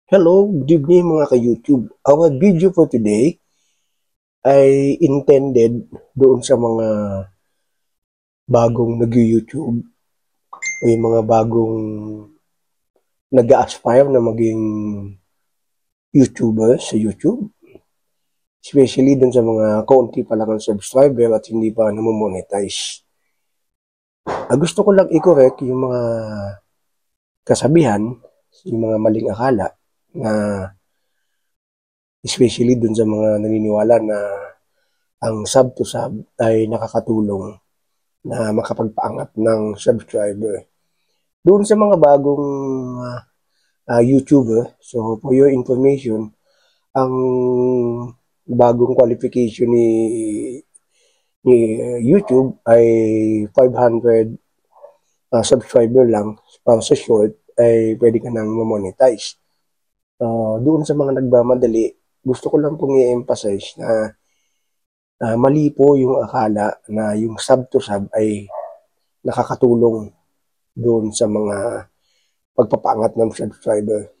Hello, good evening mga ka-YouTube. Our video for today ay intended doon sa mga bagong nag-YouTube o yung mga bagong nag-aspire na maging YouTuber sa YouTube. Especially doon sa mga kaunti pa lang ang subscriber at hindi pa namamonetize. Gusto ko lang i-correct yung mga kasabihan, yung mga maling akala na especially doon sa mga naniniwala na ang sub to sub ay nakakatulong na makapagpaangat ng subscriber. Doon sa mga bagong YouTuber, so for your information, ang bagong qualification ni YouTube ay 500 subscriber lang para sa short ay pwede ka nang monetize. Doon sa mga nagmamadali, gusto ko lang pong i-emphasize na mali po yung akala na yung sub to sub ay nakakatulong doon sa mga pagpapaangat ng subscriber.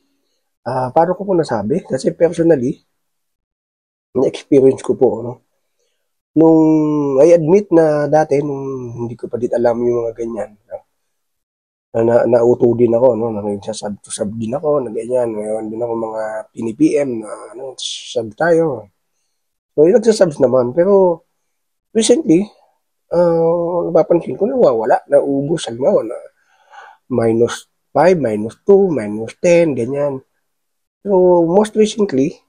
Paano ko po nasabi? Kasi personally, na-experience ko po, no? Nung, I admit na dati, nung hindi ko pa din alam yung mga ganyan, nauto din ako, no? Nagsasub to sub din ako, na ganyan. Ngayon din ako mga pinipm na, sub tayo. So, yung nagsasubs naman. Pero, recently, napapansin ko nawawala, naubos, halimbawa na minus 5, minus 2, minus 10, ganyan. So, most recently,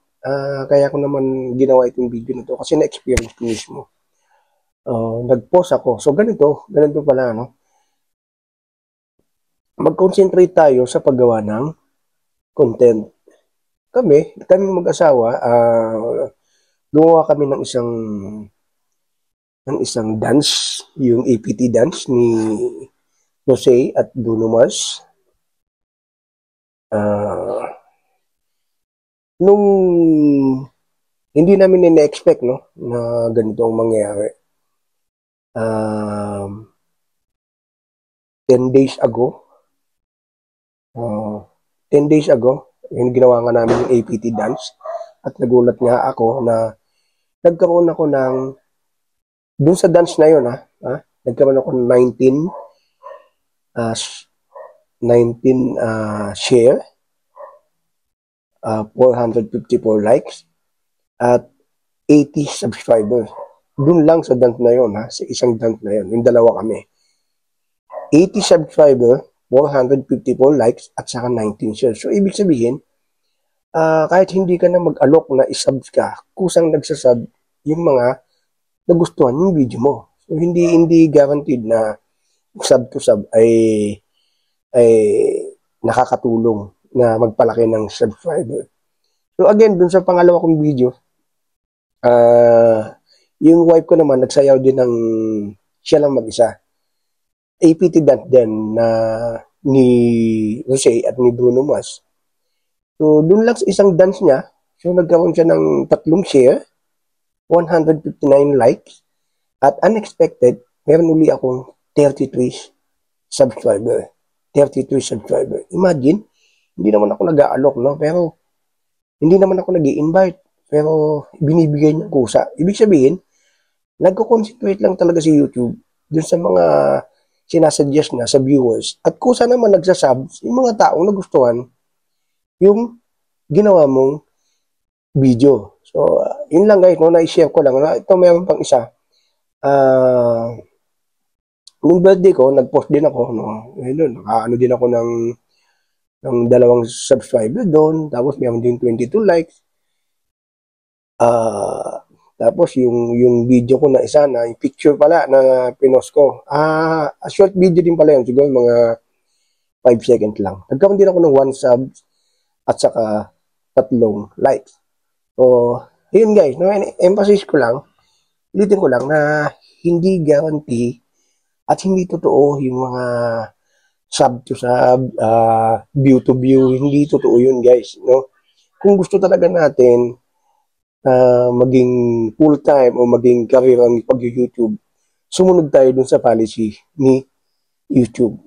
kaya ko naman ginawa itong video na to kasi na-experience ko mismo. Nag-post ako. So, ganito pala, no? Mag-concentrate tayo sa paggawa ng content. Kami mag-asawa, gumawa kami ng isang dance, yung APT dance ni Jose at Bruno Mars. Nung hindi namin na-expect, no, na ganito ang mangyayari. 10 days ago, 10 days ago, yung ginawa nga namin yung APT dance at nagulat nga ako na nagkaroon ako ng dun sa dance na yun, nagkaroon ako ng 19 share, 454 likes, at 80 subscribers. Dun lang sa dance na yun, sa isang dance na yun, yung dalawa kami. 80 subscriber, 454 likes, at saka 19 shares. So, ibig sabihin, kahit hindi ka na mag-alok na isubs ka, kusang nagsasub yung mga nagustuhan yung video mo. So, hindi guaranteed na sub to sub ay nakakatulong na magpalaki ng subscriber. So, again, dun sa pangalawa kong video, yung wife ko naman, nagsayaw din ng siya lang mag-isa. APT dance din na ni Jose at ni Bruno Mars. So, dun lang sa isang dance niya, so nagkaroon siya ng 3 share, 159 likes, at unexpected, meron uli akong 33 subscriber. 33 subscriber. Imagine, hindi naman ako nag-aalok, no? Pero, hindi naman ako nag-i-invite. Pero, binibigay niya kusa. Ibig sabihin, nagko-concentrate lang talaga si YouTube dun sa mga sinasuggest na sa viewers. At kusa naman nagsasubs yung mga taong nagustuhan yung ginawa mong video. So, yun lang guys, no? Na-share ko lang. Ito meron pang isa. Nung birthday ko, nag-post din ako, no? Ayun, nakaano din ako ng 2 subscriber doon. Tapos meron din 22 likes. Tapos yung video ko na isa na yung picture pala na pinost ko. A short video din pala yun. Siguro mga 5 seconds lang. Nagkaroon din ako ng 1 sub at saka 3 likes. So, yun guys, no? Emphasis ko lang, ulitin ko lang na hindi guarantee at hindi totoo yung mga sub to sub, view to view, hindi totoo yun guys, no? Kung gusto talaga natin maging full-time o maging career ang pag-YouTube, sumunod tayo dun sa policy ni YouTube.